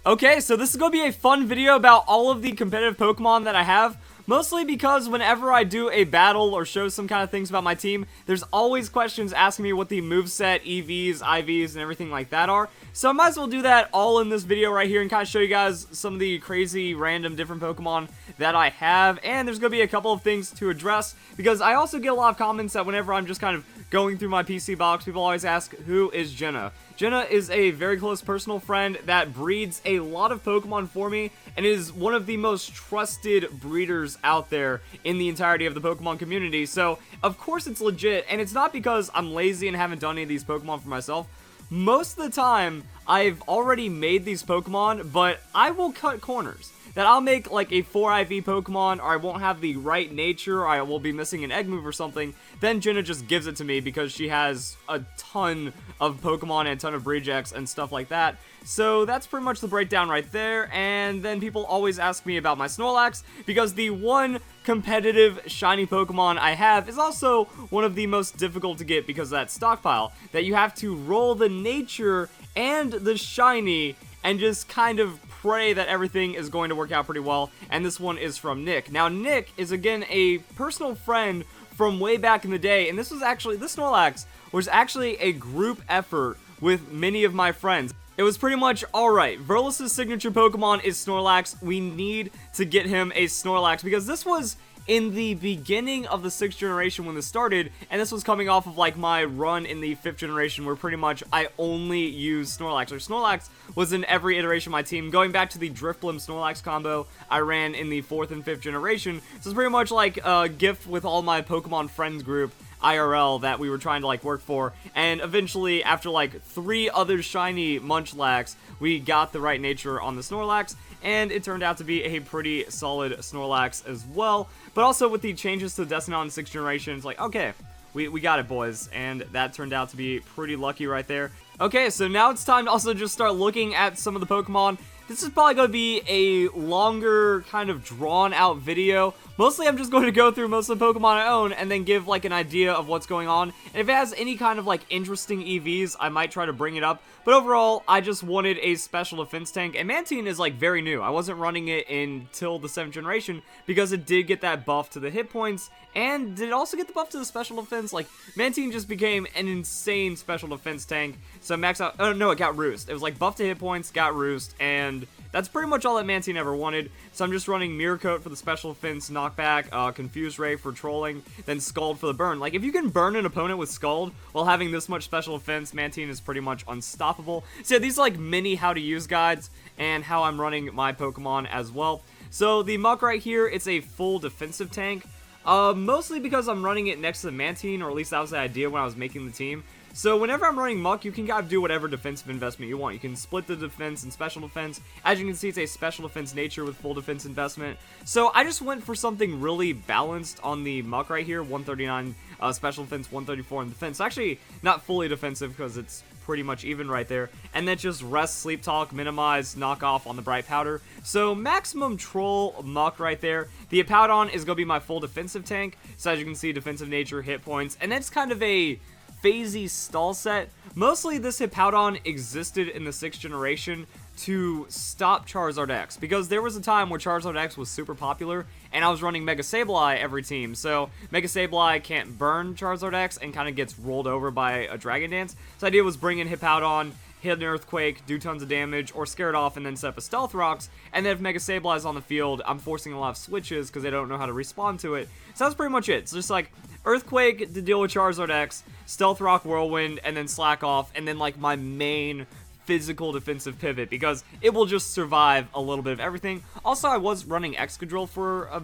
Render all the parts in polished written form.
Okay, so this is going to be a fun video about all of the competitive Pokemon that I have. Mostly because whenever I do a battle or show some kind of things about my team, there's always questions asking me what the moveset, EVs, IVs, and everything like that are. So I might as well do that all in this video right here and kind of show you guys some of the crazy, random, different Pokemon that I have. And there's going to be a couple of things to address because I also get a lot of comments that whenever I'm just kind of going through my PC box, people always ask, who is Jenna? Jenna is a very close personal friend that breeds a lot of Pokemon for me and is one of the most trusted breeders out there in the entirety of the Pokemon community. So, of course it's legit, and it's not because I'm lazy and haven't done any of these Pokemon for myself. Most of the time, I've already made these Pokemon, but I will cut corners. That I'll make like a 4 IV Pokemon, or I won't have the right nature, or I will be missing an egg move or something, then Jenna just gives it to me because she has a ton of Pokemon and a ton of rejects and stuff like that. So that's pretty much the breakdown right there, and then people always ask me about my Snorlax, because the one competitive shiny Pokemon I have is also one of the most difficult to get because of that stockpile, that you have to roll the nature and the shiny and just kind of pray that everything is going to work out pretty well. And this one is from Nick. Now Nick is again a personal friend from way back in the day, and this Snorlax was actually a group effort with many of my friends. It was pretty much, alright, Verlis's signature Pokemon is Snorlax, we need to get him a Snorlax, because this was in the beginning of the 6th generation when this started, and this was coming off of like my run in the 5th generation where pretty much I only used Snorlax. Or Snorlax was in every iteration of my team. Going back to the Drifblim Snorlax combo I ran in the 4th and 5th generation. So it's pretty much like a gift with all my Pokemon friends group IRL that we were trying to like work for, and eventually after like 3 other shiny Munchlax, we got the right nature on the Snorlax, and it turned out to be a pretty solid Snorlax as well. But also with the changes to the Destinal in 6th generation, it's like, okay, we got it, boys, and that turned out to be pretty lucky right there. Okay, so now it's time to also just start looking at some of the Pokemon. This is probably going to be a longer, kind of drawn-out video. Mostly I'm just going to go through most of the Pokemon I own and then give, like, an idea of what's going on. And if it has any kind of, like, interesting EVs, I might try to bring it up. But overall, I just wanted a special defense tank. And Mantine is, like, very new. I wasn't running it until the 7th generation because it did get that buff to the hit points. And did it also get the buff to the special defense? Like, Mantine just became an insane special defense tank. So max out, oh no, it got Roost. It was like buff to hit points, got Roost, and that's pretty much all that Mantine ever wanted. So I'm just running Mirror Coat for the special defense knockback, Confuse Ray for trolling, then Scald for the burn. Like, if you can burn an opponent with Scald while having this much special defense, Mantine is pretty much unstoppable. So yeah, these are like mini how to use guides and how I'm running my Pokemon as well. So the Muck right here, it's a full defensive tank. Mostly because I'm running it next to the Mantine, or at least that was the idea when I was making the team. So whenever I'm running Muck, you can kind of do whatever defensive investment you want. You can split the defense and special defense. As you can see, it's a special defense nature with full defense investment. So I just went for something really balanced on the Muck right here. 139 special defense, 134 in defense. Actually, not fully defensive because it's pretty much even right there. And then just rest, sleep talk, minimize, knock off on the bright powder. So maximum troll Muck right there. The Hippowdon is going to be my full defensive tank. So as you can see, defensive nature, hit points. And that's kind of a phasey stall set. Mostly this Hippowdon existed in the 6th generation to stop Charizard X, because there was a time where Charizard X was super popular and I was running Mega Sableye every team. So Mega Sableye can't burn Charizard X and kind of gets rolled over by a Dragon Dance. So the idea was bring in Hippowdon, hit an Earthquake, do tons of damage, or scare it off and then set up a Stealth Rocks, and then if Mega Sableye is on the field, I'm forcing a lot of switches because they don't know how to respond to it. So that's pretty much it. It's just like Earthquake to deal with Charizard X, Stealth Rock, Whirlwind, and then slack off, and then like my main physical defensive pivot, because it will just survive a little bit of everything. Also, I was running Excadrill for a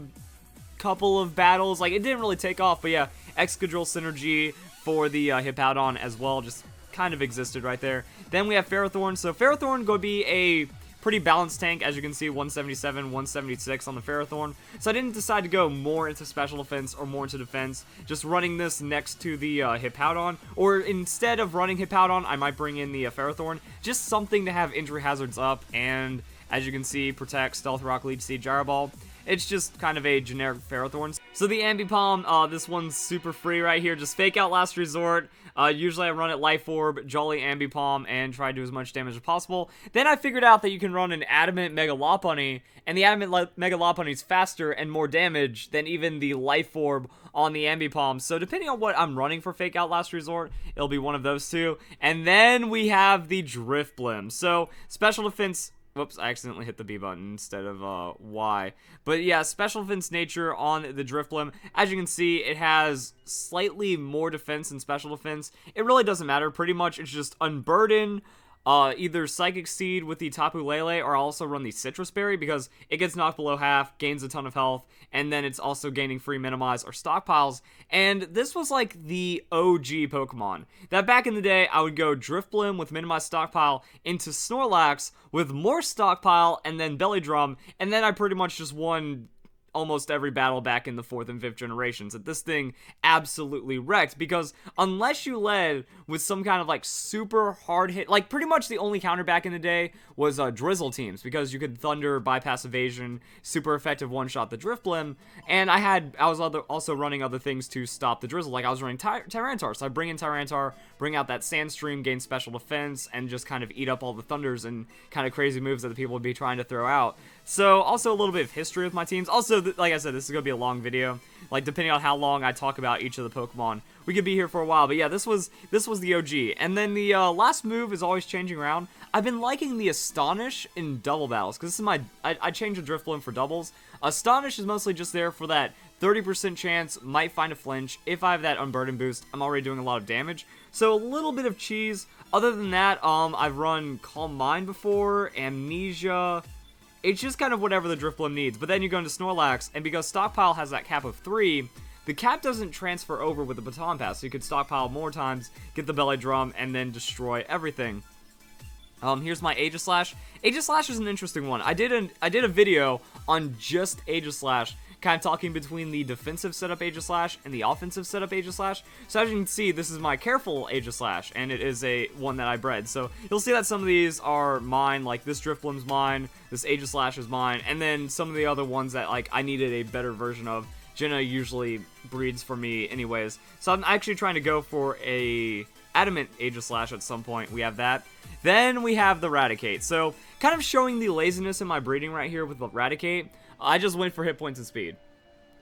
couple of battles. Like, it didn't really take off, but yeah, Excadrill synergy for the Hippowdon as well, just kind of existed right there. Then we have Ferrothorn. So Ferrothorn going to be a pretty balanced tank, as you can see, 177, 176 on the Ferrothorn. So I didn't decide to go more into special defense or more into defense, just running this next to the Hippowdon, or instead of running Hippowdon, I might bring in the Ferrothorn, just something to have injury hazards up, and as you can see, protect, Stealth Rock, Leech Seed, Gyro Ball. It's just kind of a generic Ferrothorn. So the Ambipom, this one's super free right here. Just Fake Out Last Resort. Usually I run it Life Orb, Jolly Ambipom, and try to do as much damage as possible. Then I figured out that you can run an Adamant Mega Lopunny, and the Adamant Mega Lopunny's faster and more damage than even the Life Orb on the Ambipom. So depending on what I'm running for Fake Out Last Resort, it'll be one of those two. And then we have the Drifblim. So special defense. Whoops, I accidentally hit the B button instead of Y. But yeah, special defense nature on the Drifblim. As you can see, it has slightly more defense than special defense. It really doesn't matter. Pretty much, it's just Unburden, either Psychic Seed with the Tapu Lele, or I'll also run the Citrus Berry because it gets knocked below half, gains a ton of health, and then it's also gaining free Minimize or Stockpiles. And this was like the OG Pokemon. That back in the day, I would go Drifblim with Minimize Stockpile into Snorlax with more Stockpile and then Belly Drum, and then I pretty much just won almost every battle back in the 4th and 5th generations. That this thing absolutely wrecked, because unless you led with some kind of like super hard hit, like pretty much the only counter back in the day was Drizzle teams, because you could Thunder, bypass evasion, super effective one-shot the Drifblim, and I was also running other things to stop the Drizzle, like I was running Tyranitar, so I bring in Tyranitar, bring out that Sandstream, gain special defense, and just kind of eat up all the Thunders and kind of crazy moves that the people would be trying to throw out. So also a little bit of history with my teams. Also, like I said, this is going to be a long video. Like, depending on how long I talk about each of the Pokemon, we could be here for a while. But yeah, this was the OG. And then the last move is always changing around. I've been liking the Astonish in double battles, because this is I changed the Drifblim for doubles. Astonish is mostly just there for that 30% chance, might find a flinch. If I have that Unburden boost, I'm already doing a lot of damage. So a little bit of cheese. Other than that, I've run Calm Mind before, Amnesia. It's just kind of whatever the Drifblim needs. But then you go into Snorlax, and because Stockpile has that cap of 3, the cap doesn't transfer over with the Baton Pass, so you could stockpile more times, get the Belly Drum, and then destroy everything. Here's my Aegislash. Aegislash is an interesting one. I did a video on just Aegislash, kind of talking between the defensive setup Aegislash and the offensive setup Aegislash. So as you can see, this is my careful Aegislash, and it is one that I bred. So you'll see that some of these are mine, like this Drifblim's mine, this Aegislash is mine, and then some of the other ones that like I needed a better version of. Jenna usually breeds for me anyways. So I'm actually trying to go for a Adamant Aegislash at some point. We have that. Then we have the Raticate. So kind of showing the laziness in my breeding right here with the Raticate. I just went for hit points and speed.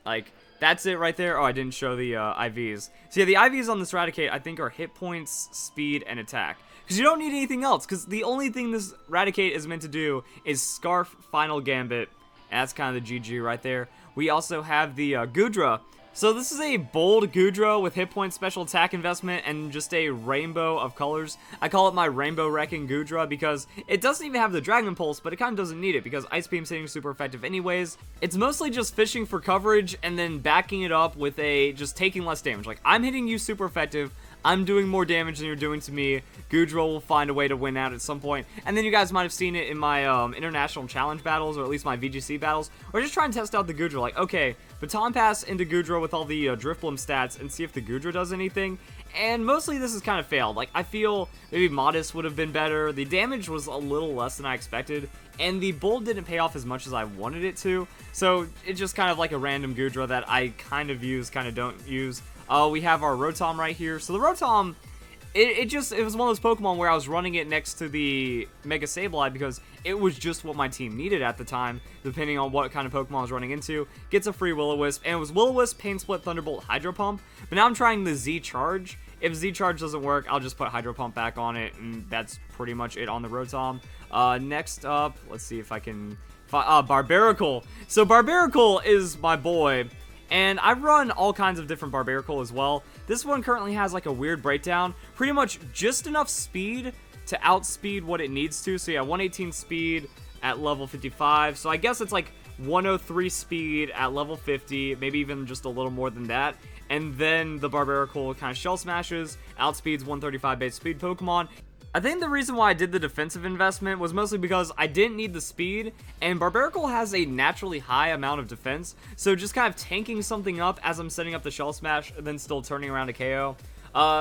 Like, that's it right there. Oh, I didn't show the IVs. So yeah, the IVs on this Raticate, I think, are hit points, speed, and attack. Because you don't need anything else. Because the only thing this Raticate is meant to do is Scarf, Final Gambit. And that's kind of the GG right there. We also have the Goodra. So this is a bold Goodra with hit point, special attack investment, and just a rainbow of colors. I call it my Rainbow Wrecking Goodra because it doesn't even have the Dragon Pulse, but it kind of doesn't need it because Ice Beam's hitting super effective anyways. It's mostly just fishing for coverage and then backing it up with just taking less damage. Like, I'm hitting you super effective, I'm doing more damage than you're doing to me. Goodra will find a way to win out at some point. And then you guys might have seen it in my international challenge battles, or at least my VGC battles, or just try and test out the Goodra. Like, okay, Baton Pass into Goodra with all the Drifblim stats and see if the Goodra does anything. And mostly this has kind of failed. Like, I feel maybe Modest would have been better. The damage was a little less than I expected. And the Bold didn't pay off as much as I wanted it to. So it's just kind of like a random Goodra that I kind of use, kind of don't use. We have our Rotom right here. So the Rotom, it was one of those Pokemon where I was running it next to the Mega Sableye because it was just what my team needed at the time, depending on what kind of Pokemon I was running into. Gets a free Will-O-Wisp, and it was Will-O-Wisp, Pain Split, Thunderbolt, Hydro Pump. But now I'm trying the Z-Charge. If Z-Charge doesn't work, I'll just put Hydro Pump back on it, and that's pretty much it on the Rotom. Next up, let's see if I can... Barbaracle. So Barbaracle is my boy. And I run all kinds of different Barbaracle as well. This one currently has like a weird breakdown. Pretty much just enough speed to outspeed what it needs to. So yeah, 118 speed at level 55. So I guess it's like 103 speed at level 50. Maybe even just a little more than that. And then the Barbaracle kind of shell smashes, outspeeds 135 base speed Pokemon. I think the reason why I did the defensive investment was mostly because I didn't need the speed, and Barbaracle has a naturally high amount of defense, so just kind of tanking something up as I'm setting up the Shell Smash, and then still turning around to KO.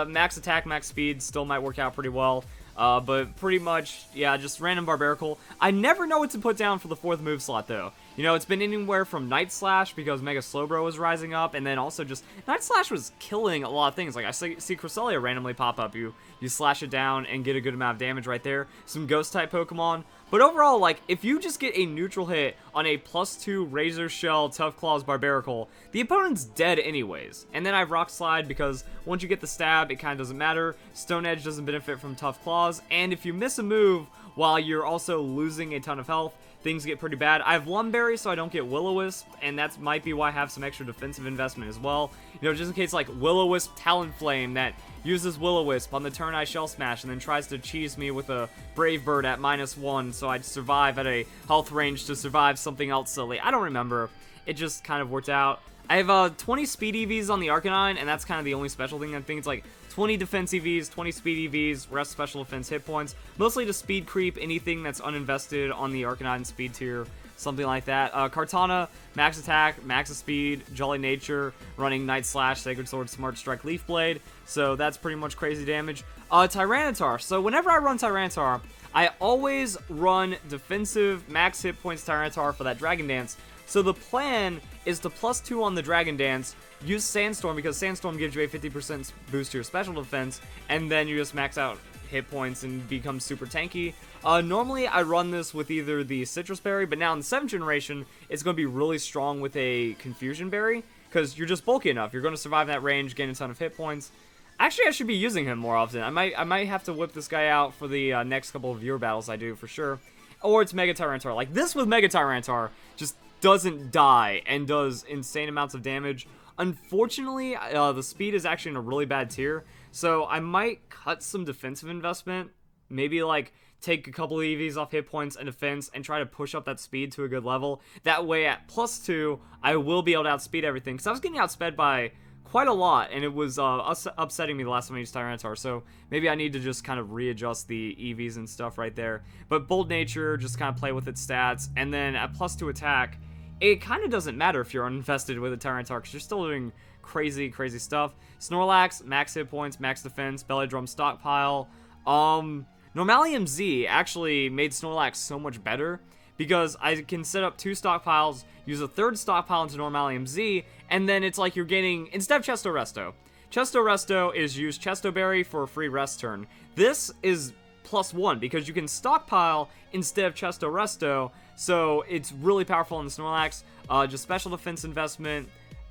Max attack, max speed still might work out pretty well. But pretty much, yeah, just random Barbaracle. I never know what to put down for the 4th move slot, though. You know, it's been anywhere from Night Slash, because Mega Slowbro was rising up, and then also just, Night Slash was killing a lot of things. Like, I see Cresselia randomly pop up. You slash it down and get a good amount of damage right there. Some Ghost-type Pokemon. But overall, like, if you just get a neutral hit on a +2 Razor Shell Tough Claws Barbaracle, the opponent's dead anyways. And then I Rock Slide, because once you get the stab, it kind of doesn't matter. Stone Edge doesn't benefit from Tough Claws, and if you miss a move while you're also losing a ton of health, things get pretty bad. I have Lumberry, so I don't get Will-O-Wisp, and that might be why I have some extra defensive investment as well. You know, just in case, like, Will-O-Wisp Talonflame that uses Will-O-Wisp on the turn I Shell Smash, and then tries to cheese me with a Brave Bird at -1, so I'd survive at a health range to survive something else silly. I don't remember. It just kind of worked out. I have 20 Speed EVs on the Arcanine, and that's kind of the only special thing. I think it's like 20 Defense EVs, 20 Speed EVs, rest Special Defense hit points. Mostly to speed creep anything that's uninvested on the Arcanine speed tier, something like that. Kartana, max attack, max speed, Jolly Nature, running Night Slash, Sacred Sword, Smart Strike, Leaf Blade. So that's pretty much crazy damage. Tyranitar. So whenever I run Tyranitar, I always run defensive max hit points Tyranitar for that Dragon Dance. So the plan is to +2 on the Dragon Dance, use Sandstorm, because Sandstorm gives you a 50% boost to your special defense, and then you just max out hit points and become super tanky. Normally I run this with either the Citrus Berry, but now in the 7th generation, it's going to be really strong with a Confusion Berry, because you're just bulky enough. You're going to survive that range, gain a ton of hit points. Actually, I should be using him more often. I might have to whip this guy out for the next couple of viewer battles I do, for sure. Or it's Mega Tyranitar. Like, this with Mega Tyranitar just doesn't die and does insane amounts of damage. Unfortunately, the speed is actually in a really bad tier, so I might cut some defensive investment. Maybe, like, take a couple of EVs off hit points and defense and try to push up that speed to a good level. That way, at +2, I will be able to outspeed everything, because I was getting outsped by quite a lot, and it was upsetting me the last time I used Tyranitar, so maybe I need to just kind of readjust the EVs and stuff right there. But Bold Nature, just kind of play with its stats, and then at +2 attack, it kind of doesn't matter if you're uninvested with a Tyranitar, because you're still doing crazy, crazy stuff. Snorlax, max hit points, max defense, Belly Drum Stockpile. Normalium Z actually made Snorlax so much better, because I can set up 2 stockpiles, use a 3rd stockpile into Normalium Z, and then it's like you're getting, instead of Chesto Resto. Chesto Resto is use Chesto Berry for a free rest turn. This is +1, because you can stockpile instead of Chesto Resto, so it's really powerful in the Snorlax. Just special defense investment.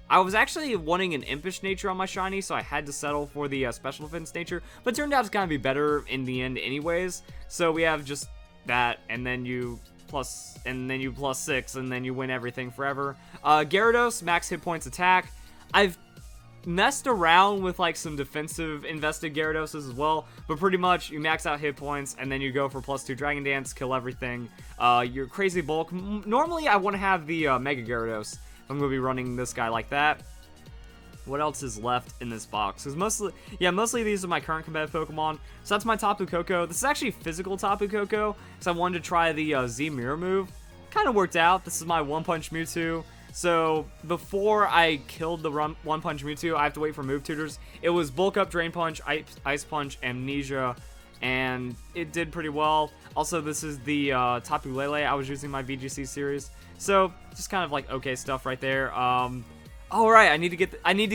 I was actually wanting an Impish Nature on my shiny, so I had to settle for the special defense nature, but it turned out it's gonna be better in the end anyways. So we have just that, and then you +6, and then you win everything forever. Gyarados, max hit points attack. I've messed around with like some defensive invested Gyaradoses as well, but pretty much you max out hit points and then you go for +2 Dragon Dance, kill everything. Your crazy bulk. Normally I want to have the Mega Gyarados. I'm going to be running this guy like that. What else is left in this box? Because mostly these are my current competitive Pokemon. So that's my Tapu Koko. This is actually physical Tapu Koko, because I wanted to try the Z Mirror move. Kind of worked out. This is my One Punch Mewtwo. So before I killed the One Punch Mewtwo, I have to wait for move tutors. It was Bulk Up, Drain Punch, Ice Punch, Amnesia, and it did pretty well. Also, this is the Tapu Lele I was using my VGC series. So just kind of like okay stuff right there. All right, I need to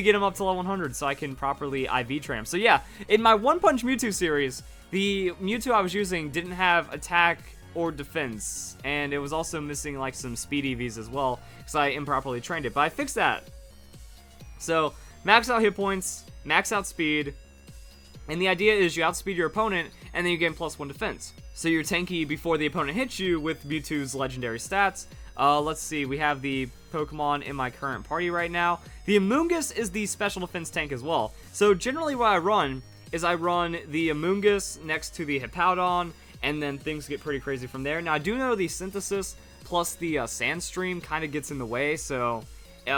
get him up to level 100 so I can properly IV tram. So yeah, in my One Punch Mewtwo series, the Mewtwo I was using didn't have attack or defense, and it was also missing like some speed EVs as well because I improperly trained it. But I fixed that. So max out hit points, max out speed, and the idea is you outspeed your opponent and then you gain +1 defense. So you're tanky before the opponent hits you with Mewtwo's legendary stats. Let's see, we have the Pokemon in my current party right now. The Amoonguss is the special defense tank as well. So generally what I run is I run the Amoonguss next to the Hippowdon, and then things get pretty crazy from there. Now I do know the Synthesis plus the Sandstream kind of gets in the way, so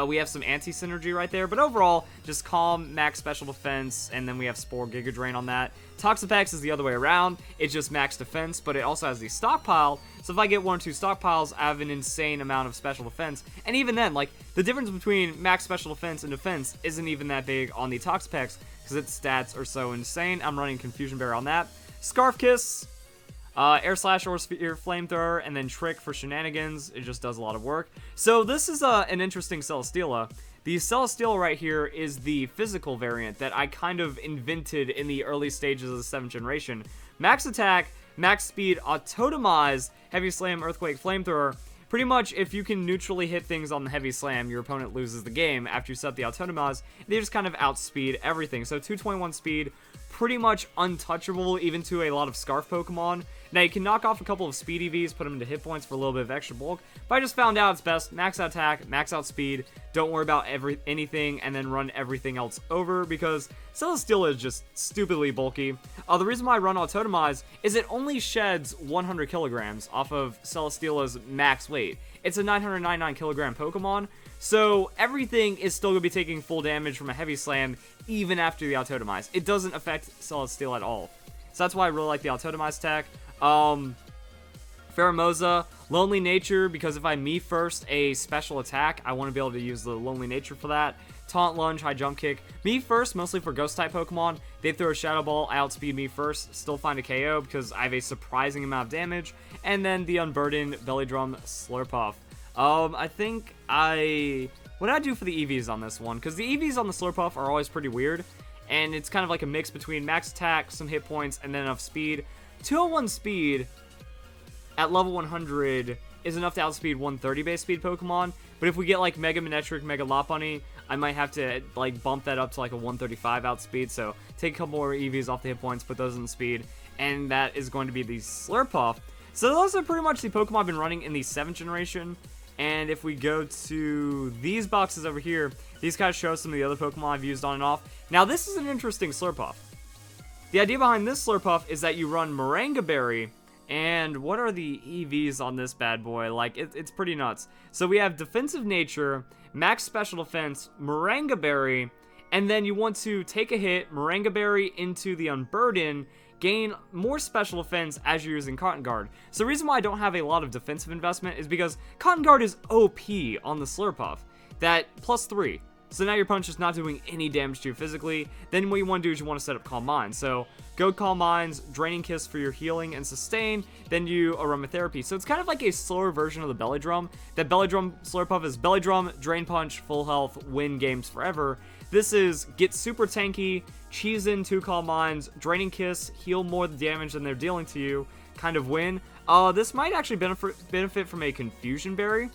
we have some anti-synergy right there. But overall, just Calm, max special defense, and then we have Spore, Giga Drain on that. Toxapex is the other way around. It's just max defense, but it also has the Stockpile. So if I get 1 or 2 stockpiles, I have an insane amount of special defense. And even then, like, the difference between max special defense and defense isn't even that big on the Toxapex because its stats are so insane. I'm running Confusion Bear on that. Scarf Kiss, Air Slash or Sphere Flamethrower, and then Trick for shenanigans. It just does a lot of work. So this is an interesting Celesteela. The Celesteela right here is the physical variant that I kind of invented in the early stages of the 7th generation. Max attack, max speed, autotomize, heavy slam, earthquake, flamethrower. Pretty much, if you can neutrally hit things on the heavy slam, your opponent loses the game after you set the autotomize. They just kind of outspeed everything. So 221 speed, pretty much untouchable even to a lot of Scarf Pokemon. Now, you can knock off a couple of speed EVs, put them into hit points for a little bit of extra bulk, but I just found out it's best max out attack, max out speed, don't worry about anything, and then run everything else over, because Celesteela is just stupidly bulky. The reason why I run Autotomize is it only sheds 100 kilograms off of Celesteela's max weight. It's a 999 kilogram Pokemon, so everything is still going to be taking full damage from a heavy slam even after the Autotomize. It doesn't affect Celesteela at all. So that's why I really like the Autotomize tech. Pheromosa, Lonely Nature, because if I me first a special attack, I want to be able to use the Lonely Nature for that. Taunt, Lunge, High Jump Kick. Me first, mostly for Ghost-type Pokemon. They throw a Shadow Ball, I outspeed me first, still find a KO because I have a surprising amount of damage. And then the Unburdened, Belly Drum, Slurpuff. I think what did I do for the EVs on this one? Because the EVs on the Slurpuff are always pretty weird. And it's kind of like a mix between max attack, some hit points, and then enough speed. 201 speed at level 100 is enough to outspeed 130 base speed Pokemon, but if we get like Mega Manectric, Mega Lopunny, I might have to like bump that up to like a 135 outspeed, so take a couple more EVs off the hit points, put those in the speed, and that is going to be the Slurpuff. So those are pretty much the Pokemon I've been running in the 7th generation, and if we go to these boxes over here, these guys show some of the other Pokemon I've used on and off. Now this is an interesting Slurpuff. The idea behind this Slurpuff is that you run Moringa Berry, and what are the EVs on this bad boy? Like, it's pretty nuts. So we have Defensive Nature, Max Special Defense, Moringa Berry, and then you want to take a hit, Moringa Berry into the Unburden, gain more Special Defense as you're using Cotton Guard. So the reason why I don't have a lot of defensive investment is because Cotton Guard is OP on the Slurpuff. That +3. So now your punch is not doing any damage to you physically. Then what you want to do is you want to set up Calm Mind. So go Calm Minds, Draining Kiss for your healing and sustain, then you Aromatherapy. So it's kind of like a slower version of the Belly Drum. That Belly Drum Slurpuff is Belly Drum, Drain Punch, Full Health, win games forever. This is get super tanky, cheese in 2 Calm Minds, Draining Kiss, heal more the damage than they're dealing to you, kind of win. This might actually benefit from a Confusion Berry.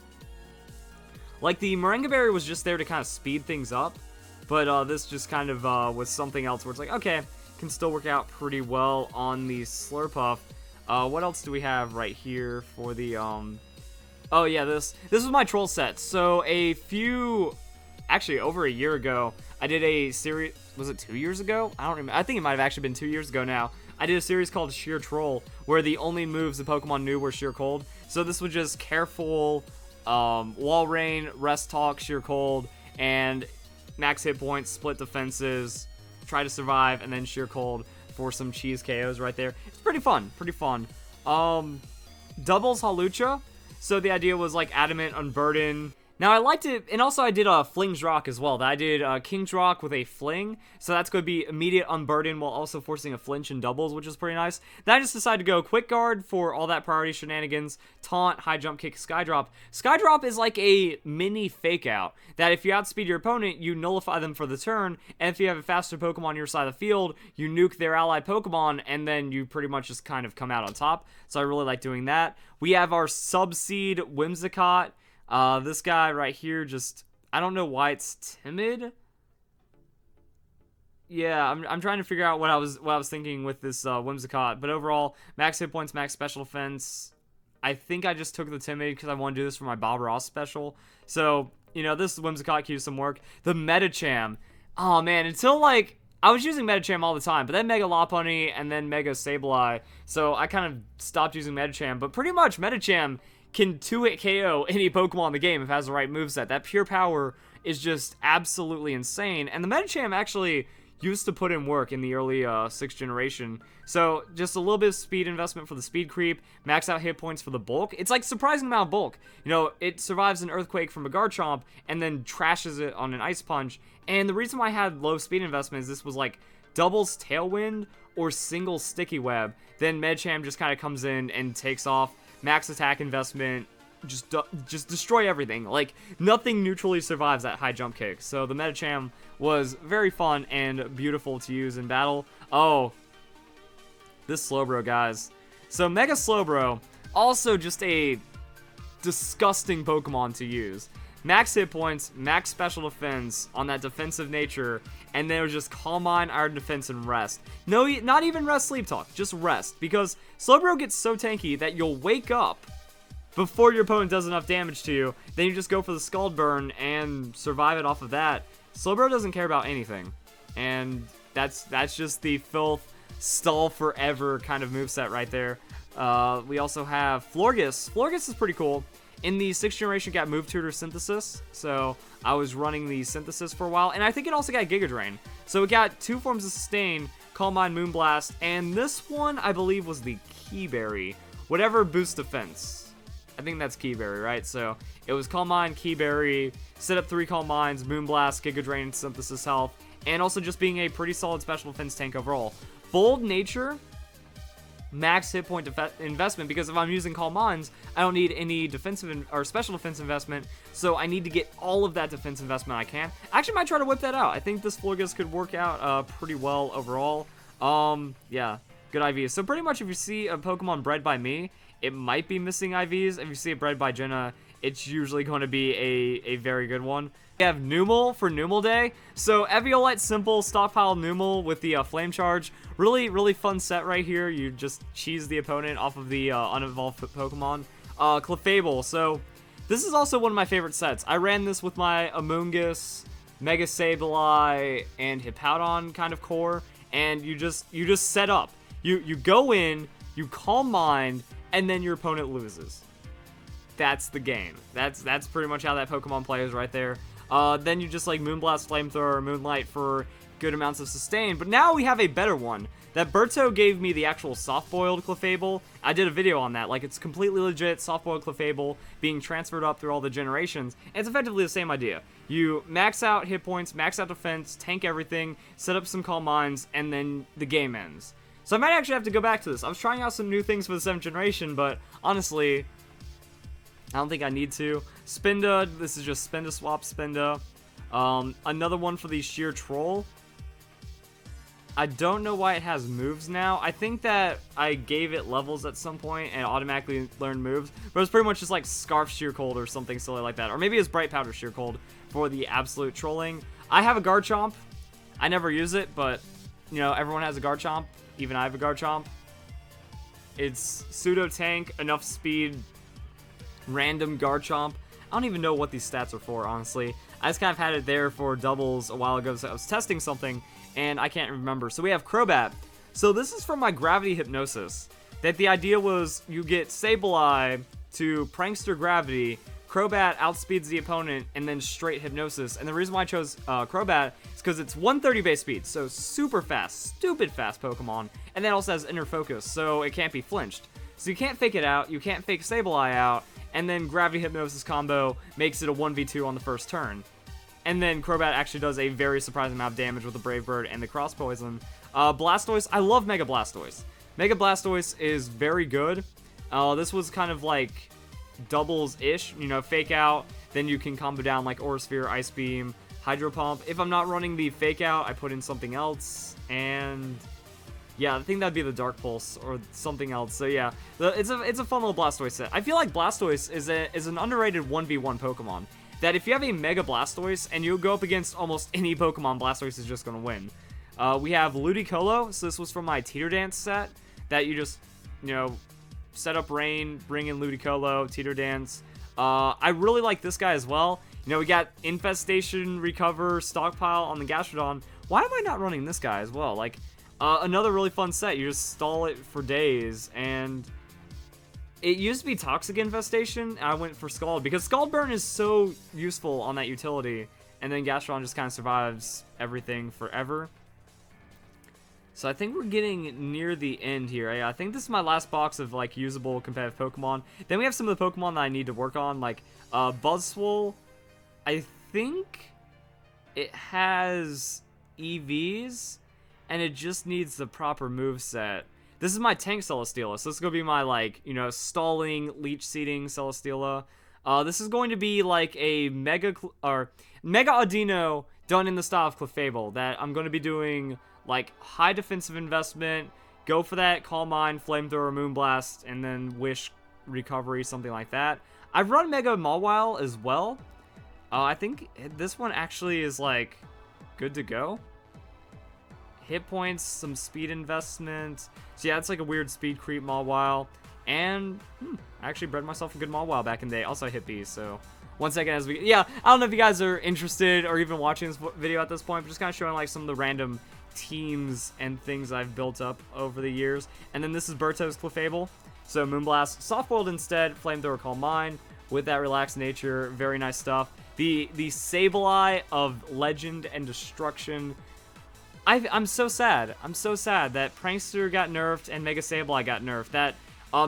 Like, the Moringa Berry was just there to kind of speed things up, but this just kind of was something else where it's like, okay, can still work out pretty well on the Slurpuff. What else do we have right here for the, oh yeah, this was my troll set. So actually over a year ago, I did a series, was it 2 years ago? I don't remember, I think it might have actually been 2 years ago now. I did a series called Sheer Troll, where the only moves the Pokemon knew were Sheer Cold. So this was just Careful, Wall Rain, Rest Talk, Sheer Cold, and max hit points, split defenses, try to survive, and then Sheer Cold for some cheese KOs right there. It's pretty fun, pretty fun. Doubles Hawlucha, so the idea was like Adamant, Unburden. Now I liked it, and also I did a Fling's Rock as well. I did King's Rock with a Fling, so that's going to be immediate Unburden while also forcing a flinch in doubles, which is pretty nice. Then I just decided to go Quick Guard for all that priority shenanigans, Taunt, High Jump Kick, Skydrop. Skydrop is like a mini Fake Out, that if you outspeed your opponent, you nullify them for the turn, and if you have a faster Pokemon on your side of the field, you nuke their allied Pokemon, and then you pretty much just kind of come out on top. So I really like doing that. We have our Subseed Whimsicott. This guy right here, just, I don't know why it's timid. Yeah, I'm trying to figure out what I was thinking with this Whimsicott, but overall, max hit points, max special defense. I think I just took the timid because I want to do this for my Bob Ross special. So, you know, this Whimsicott can use some work. The Medicham. Oh man, until like, I was using Medicham all the time, but then Mega Lopunny and then Mega Sableye. So I kind of stopped using Medicham, but pretty much Medicham can 2-hit KO any Pokemon in the game if it has the right moveset. That pure power is just absolutely insane. And the Medicham actually used to put in work in the early 6th generation. So just a little bit of speed investment for the speed creep, max out hit points for the bulk. It's like surprising amount of bulk. You know, it survives an Earthquake from a Garchomp and then trashes it on an Ice Punch. And the reason why I had low speed investment is this was like doubles Tailwind or single Sticky Web, then Medicham just kind of comes in and takes off. Max attack investment, just destroy everything. Like, nothing neutrally survives that high jump kick. So the Medicham was very fun and beautiful to use in battle. Oh, this Slowbro, guys. So Mega Slowbro, also just a disgusting Pokemon to use. Max hit points, max special defense on that defensive nature, and then it was just Calm Mind, Iron Defense, and Rest. No, not even Rest Sleep Talk, just Rest, because Slowbro gets so tanky that you'll wake up before your opponent does enough damage to you, then you just go for the Scald Burn and survive it off of that. Slowbro doesn't care about anything, and that's just the filth, stall forever kind of moveset right there. We also have Florges. Florges is pretty cool. In the 6th generation, got Move Tutor Synthesis, so I was running the Synthesis for a while, and I think it also got Giga Drain. So it got 2 forms of Sustain, Calm Mind, Moonblast, and this one, I believe, was the Keyberry. Whatever boosts defense. I think that's Keyberry, right? So it was Calm Mind, Keyberry, set up 3 Calm Minds, Moonblast, Giga Drain, Synthesis Health, and also just being a pretty solid special defense tank overall. Bold Nature, max hit point investment, because if I'm using Calm Minds, I don't need any defensive or special defense investment, so I need to get all of that defense investment I can. I actually might try to whip that out. I think this Florges could work out pretty well overall. Yeah, good IVs. So pretty much if you see a Pokemon bred by me, it might be missing IVs. If you see it bred by Jenna, it's usually going to be a very good one. We have Numel for Numel Day. So Eviolite Simple, stockpile Numel with the Flame Charge. Really fun set right here. You just cheese the opponent off of the unevolved Pokemon. Clefable. So this is also one of my favorite sets. I ran this with my Amoonguss, Mega Sableye, and Hippowdon kind of core. And you just set up. You go in, you Calm Mind, and then your opponent loses. That's the game. That's pretty much how that Pokemon plays right there. Then you just like Moonblast, Flamethrower, Moonlight for good amounts of sustain. But now we have a better one. That Berto gave me the actual soft-boiled Clefable. I did a video on that. Like, it's completely legit soft-boiled Clefable being transferred up through all the generations. And it's effectively the same idea. You max out hit points, max out defense, tank everything, set up some Calm Minds, and then the game ends. So I might actually have to go back to this. I was trying out some new things for the 7th generation, but honestly, I don't think I need to. Spinda, this is just Spinda swap Spinda. Another one for the Sheer Troll. I don't know why it has moves now. I think that I gave it levels at some point and automatically learned moves, but it was pretty much just like Scarf Sheer Cold or something silly like that. Or maybe it's Bright Powder Sheer Cold for the absolute trolling. I have a Garchomp. I never use it, but, you know, everyone has a Garchomp. Even I have a Garchomp. It's pseudo tank, enough speed, random Garchomp. I don't even know what these stats are for, honestly. I just kind of had it there for doubles a while ago, so I was testing something, and I can't remember. So we have Crobat. So this is from my Gravity Hypnosis. That the idea was you get Sableye to Prankster Gravity, Crobat outspeeds the opponent, and then straight Hypnosis. And the reason why I chose Crobat is because it's 130 base speed, so super fast, stupid fast Pokemon. And then also has Inner Focus, so it can't be flinched. So you can't fake it out, you can't fake Sableye out, and then Gravity Hypnosis combo makes it a 1v2 on the first turn. And then Crobat actually does a very surprising amount of damage with the Brave Bird and the Cross Poison. Blastoise, I love Mega Blastoise. Mega Blastoise is very good. This was kind of like doubles-ish, you know, fake out, then you can combo down like Aura Sphere, Ice Beam, Hydro Pump. If I'm not running the fake out, I put in something else, and yeah, I think that'd be the Dark Pulse or something else. So yeah, it's a fun little Blastoise set. I feel like Blastoise is an underrated 1v1 Pokemon. That if you have a Mega Blastoise and you go up against almost any Pokemon, Blastoise is just gonna win. We have Ludicolo, so this was from my Teeter Dance set, that you just, you know, set up Rain, bring in Ludicolo, Teeter Dance. I really like this guy as well. You know, we got Infestation, Recover, Stockpile on the Gastrodon. Why am I not running this guy as well? Like, another really fun set. You just stall it for days, and it used to be Toxic Infestation, and I went for Scald, because Scald Burn is so useful on that utility, and then Gastrodon just kind of survives everything forever. So I think we're getting near the end here. I think this is my last box of like usable competitive Pokemon. Then we have some of the Pokemon that I need to work on, like Buzzwole. I think it has EVs, and it just needs the proper moveset. This is my tank Celesteela, so this is going to be my, like, you know, stalling, leech seeding Celesteela. This is going to be like a Mega Audino done in the style of Clefable, that I'm going to be doing, like, high defensive investment, go for that Calm Mind, Flamethrower, Moonblast, and then Wish Recovery, something like that. I've run Mega Mawile as well. I think this one actually is, like, good to go. Hit points, some speed investment. So yeah, it's like a weird speed creep Mawile. And, I actually bred myself a good Mawile back in the day. Also hit bees, so... One second as we... Yeah, I don't know if you guys are interested or even watching this video at this point, but just kind of showing, like, some of the random teams and things I've built up over the years. And then this is Berto's Clefable. So Moonblast, Soft Boiled instead, Flamethrower, Calm Mind, with that relaxed nature, very nice stuff. The Sableye of Legend and Destruction. I'm so sad. I'm so sad that Prankster got nerfed and Mega Sableye got nerfed. That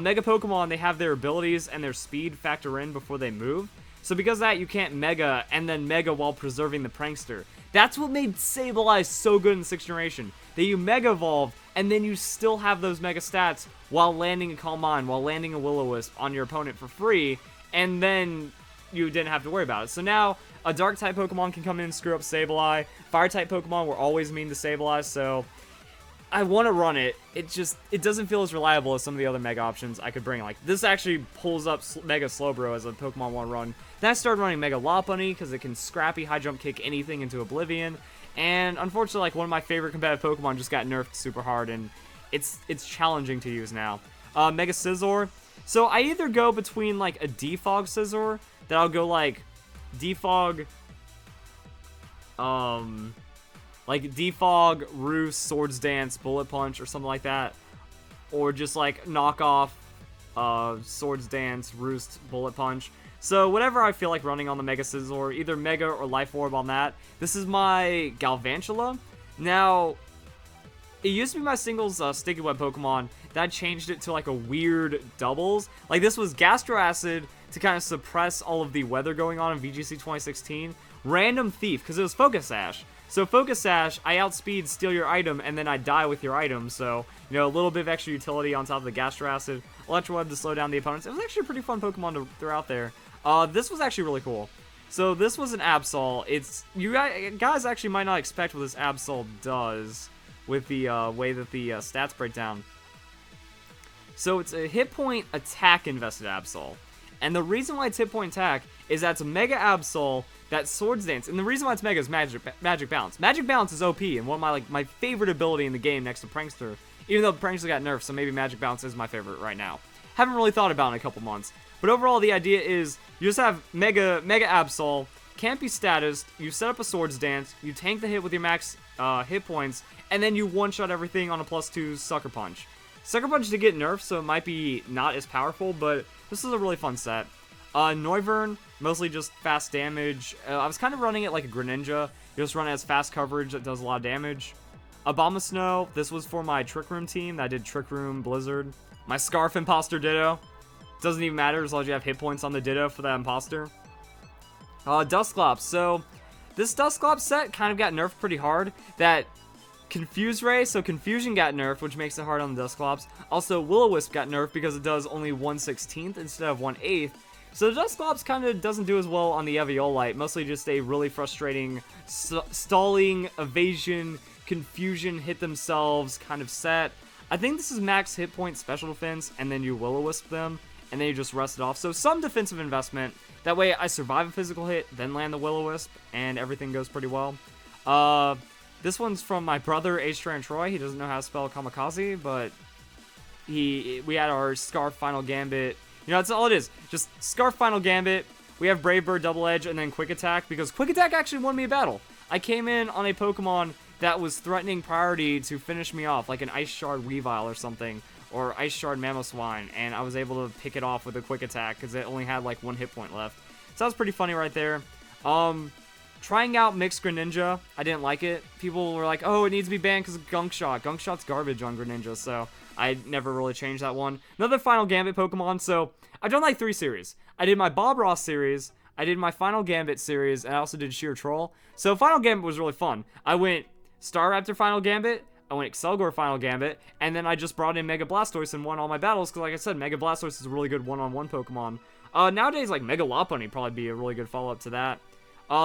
Mega Pokemon, they have their abilities and their speed factor in before they move. So because of that, you can't Mega and then Mega while preserving the Prankster. That's what made Sableye so good in 6th generation. That you Mega Evolve, and then you still have those Mega stats while landing a Calm Mind, while landing a Will-O-Wisp on your opponent for free, and then you didn't have to worry about it. So now, a Dark-type Pokemon can come in and screw up Sableye. Fire-type Pokemon were always mean to Sableye, so... I want to run it. It doesn't feel as reliable as some of the other Mega options I could bring. Like, this actually pulls up Mega Slowbro as a Pokemon I want to run. Then I started running Mega Lopunny because it can Scrappy High Jump Kick anything into Oblivion. And unfortunately, like, one of my favorite competitive Pokemon just got nerfed super hard, and it's challenging to use now. Mega Scizor. So I either go between, like, a Defog Scizor, that I'll go, like, Defog... like Defog, Roost, Swords Dance, Bullet Punch, or something like that. Or just like knock off Swords Dance, Roost, Bullet Punch. So whatever I feel like running on the Mega Scizor, either Mega or Life Orb on that. This is my Galvantula. Now, it used to be my singles Sticky Web Pokemon. That changed it to like a weird doubles. Like this was Gastro Acid to kind of suppress all of the weather going on in VGC 2016. Random Thief, because it was Focus Sash. So Focus Sash, I outspeed, steal your item, and then I die with your item. So, you know, a little bit of extra utility on top of the Gastro Acid. Electro Web to slow down the opponents. It was actually a pretty fun Pokemon to throw out there. This was actually really cool. So this was an Absol. You guys actually might not expect what this Absol does with the way that the stats break down. So it's a hit point attack invested Absol. And the reason why it's hit point attack is that it's a Mega Absol that Swords Dance, and the reason why it's Mega is Magic Bounce. Magic Bounce is OP, and one of my favorite ability in the game next to Prankster, even though Prankster got nerfed, so maybe Magic Bounce is my favorite right now. Haven't really thought about it in a couple months. But overall, the idea is you just have Mega Absol, can't be statused, you set up a Swords Dance, you tank the hit with your max hit points, and then you one-shot everything on a +2 Sucker Punch. Sucker Punch did get nerfed, so it might be not as powerful, but this is a really fun set. Noivern, mostly just fast damage. I was kind of running it like a Greninja. You just run it as fast coverage that does a lot of damage. Abomasnow, this was for my Trick Room team that did Trick Room Blizzard. My Scarf Imposter Ditto. Doesn't even matter as long as you have hit points on the Ditto for that Imposter. Dusclops. So, this Dusclops set kind of got nerfed pretty hard. That Confuse Ray, so Confusion got nerfed, which makes it hard on the Dusclops. Also, Will-O-Wisp got nerfed because it does only 1/16 instead of 1/8. So the Dusclops kind of doesn't do as well on the Eviolite, mostly just a really frustrating stalling, evasion, confusion, hit themselves kind of set. I think this is max hit point special defense, and then you Will-O-Wisp them, and then you just rest it off. So some defensive investment. That way I survive a physical hit, then land the Will-O-Wisp, and everything goes pretty well. This one's from my brother, H-Tran Troy. He doesn't know how to spell Kamikaze, but we had our Scarf Final Gambit. You know, that's all it is. Just Scarf Final Gambit. We have Brave Bird Double Edge and then Quick Attack, because Quick Attack actually won me a battle. I came in on a Pokemon that was threatening priority to finish me off, like an Ice Shard Weavile or something, or Ice Shard Mamoswine, and I was able to pick it off with a Quick Attack because it only had like 1 hit point left. So that was pretty funny right there. Trying out Mixed Greninja, I didn't like it. People were like, oh, it needs to be banned because of Gunk Shot. Gunk Shot's garbage on Greninja, so I never really changed that one. Another Final Gambit Pokemon, so I've done like 3 series. I did my Bob Ross series, I did my Final Gambit series, and I also did Sheer Troll. So Final Gambit was really fun. I went Staraptor Final Gambit, I went Excelgor Final Gambit, and then I just brought in Mega Blastoise and won all my battles, because like I said, Mega Blastoise is a really good one-on-one Pokemon. Nowadays, like, Mega Lopunny would probably be a really good follow-up to that.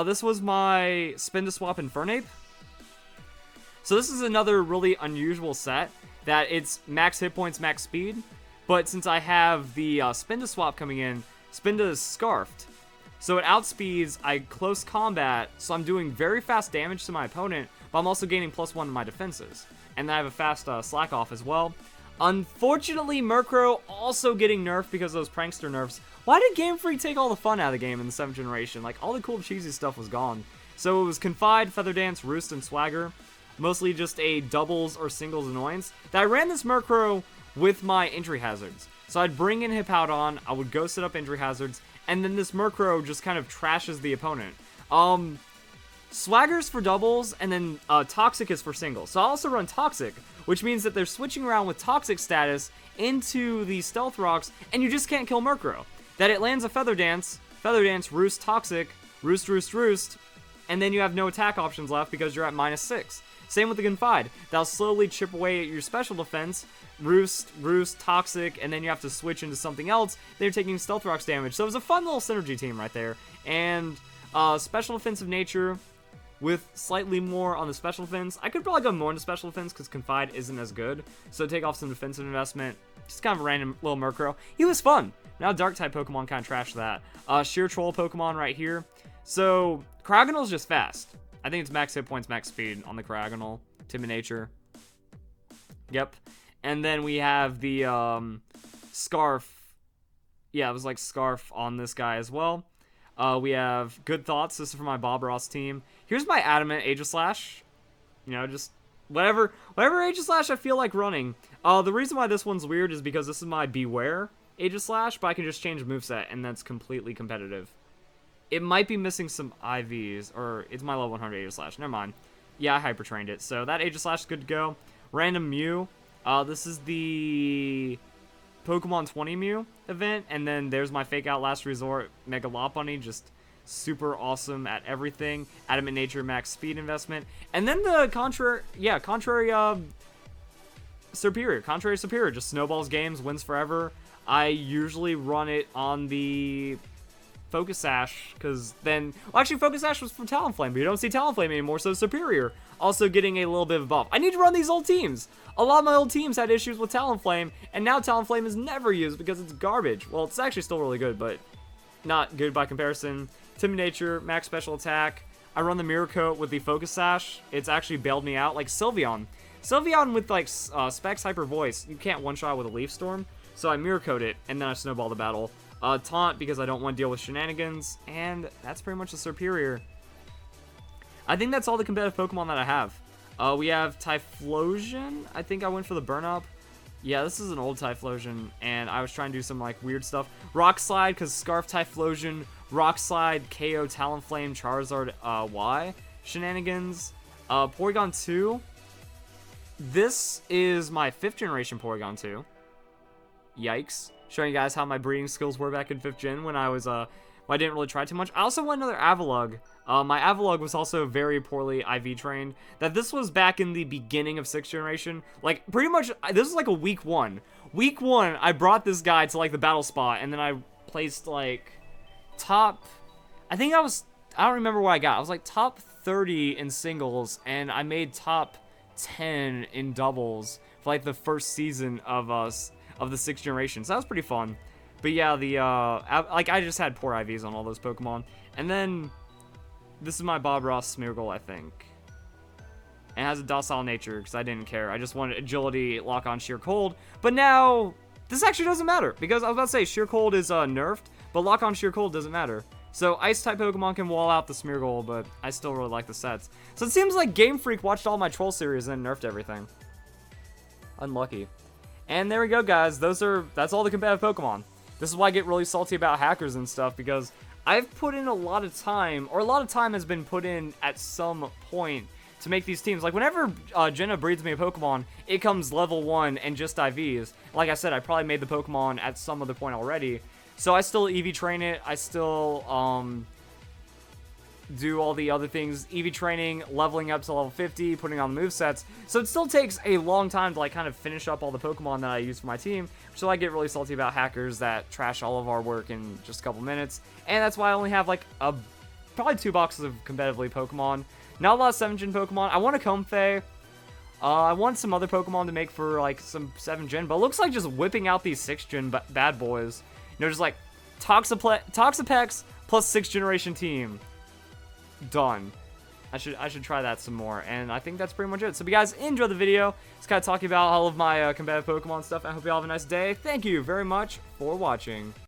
This was my Spin to Swap Infernape. So this is another really unusual set, that it's max hit points, max speed, but since I have the Spin to Swap coming in, Spin to is Scarfed. So it outspeeds, I close combat, so I'm doing very fast damage to my opponent, but I'm also gaining +1 to my defenses. And then I have a fast slack off as well. Unfortunately, Murkrow also getting nerfed because of those prankster nerfs. Why did Game Freak take all the fun out of the game in the 7th generation? Like, all the cool cheesy stuff was gone. So it was Confide, Feather Dance, Roost, and Swagger. Mostly just a doubles or singles annoyance. That I ran this Murkrow with my injury hazards. So I'd bring in Hippowdon, I would go set up injury hazards, and then this Murkrow just kind of trashes the opponent. Swagger's for doubles, and then Toxic is for singles. So I also run Toxic, which means that they're switching around with Toxic status into the Stealth Rocks, and you just can't kill Murkrow. That it lands a Feather Dance, Roost, Toxic, Roost, and then you have no attack options left because you're at -6. Same with the Confide. That'll slowly chip away at your special defense, Roost, Toxic, and then you have to switch into something else. They're taking Stealth Rocks damage. So it was a fun little synergy team right there. And special defensive nature with slightly more on the special defense. I could probably go more into special defense because Confide isn't as good. So take off some defensive investment. Just kind of a random little Murkrow. He was fun. Now Dark-type Pokemon kind of trashed that. Sheer Troll Pokemon right here. So Cryogonal's just fast. I think it's max hit points, max speed on the Cryogonal. Timid Nature. Yep. And then we have the Scarf. Yeah, it was like Scarf on this guy as well. We have Good Thoughts. This is for my Bob Ross team. Here's my Adamant Aegislash. You know, just whatever Aegislash I feel like running. The reason why this one's weird is because this is my Beware Aegislash, but I can just change moveset, and that's completely competitive. It might be missing some IVs, or it's my level 100 Aegislash. Never mind. Yeah, I hyper-trained it. So that Aegislash is good to go. Random Mew. This is the Pokemon 20 Mew event, and then there's my Fake Out Last Resort Mega Lopunny, just super awesome at everything. Adamant Nature, max speed investment. And then the Contrary Superior, just snowballs games, wins forever. I usually run it on the Focus Sash, because then... Well, actually, Focus Sash was from Talonflame, but you don't see Talonflame anymore, so Superior. Also getting a little bit of a buff. I need to run these old teams. A lot of my old teams had issues with Talonflame, and now Talonflame is never used because it's garbage. Well, it's actually still really good, but not good by comparison. Timid Nature, max special attack. I run the Mirror Coat with the Focus Sash. It's actually bailed me out. Like Sylveon. Sylveon with, like, Specs Hyper Voice, you can't one-shot with a Leaf Storm. So I Mirror Coat it, and then I Snowball the battle. Taunt, because I don't want to deal with shenanigans, and that's pretty much the Superior. I think that's all the competitive Pokemon that I have. We have Typhlosion. I think I went for the Burn Up. Yeah, this is an old Typhlosion, and I was trying to do some, like, weird stuff. Rock Slide, because Scarf Typhlosion, Rock Slide, KO, Talonflame, Charizard, Y. Shenanigans. Porygon 2. This is my 5th generation Porygon 2. Yikes. Showing you guys how my breeding skills were back in 5th gen when I was, I didn't really try too much. I also won another Avalugg. My Avalugg was also very poorly IV trained. That this was back in the beginning of 6th generation. Like, pretty much, this was like a week 1. Week 1, I brought this guy to, like, the battle spot, and then I placed, like, top... I don't remember what I got. I was, like, top 30 in singles, and I made top 10 in doubles for, like, the first season of the 6th generation. So that was pretty fun. But yeah, I just had poor IVs on all those Pokemon. And then, this is my Bob Ross Smeargle, I think. And it has a docile nature, because I didn't care. I just wanted agility, lock on Sheer Cold. But now, this actually doesn't matter. Because I was about to say, Sheer Cold is nerfed, but lock on Sheer Cold doesn't matter. So, Ice-type Pokemon can wall out the Smeargle, but I still really like the sets. So it seems like Game Freak watched all my Troll series and nerfed everything. Unlucky. And there we go, guys. That's all the competitive Pokemon. This is why I get really salty about hackers and stuff, because I've put in a lot of time, or a lot of time has been put in at some point to make these teams. Like, whenever Jenna breeds me a Pokemon, it comes level 1 and just IVs. Like I said, I probably made the Pokemon at some other point already. So I still EV train it. I still do all the other things, EV training, leveling up to level 50, putting on the movesets. So it still takes a long time to like kind of finish up all the Pokemon that I use for my team, so I get really salty about hackers that trash all of our work in just a couple minutes. And that's why I only have like probably 2 boxes of competitively Pokemon. Not a lot of 7-gen Pokemon. I want a Comfey. I want some other Pokemon to make for like some 7-gen, but it looks like just whipping out these 6-gen bad boys. You know, just like Toxapex plus 6th generation team. Done. I should try that some more, and I think that's pretty much it. So if you guys enjoyed the video, just kind of talking about all of my competitive Pokemon stuff, I hope you all have a nice day. Thank you very much for watching.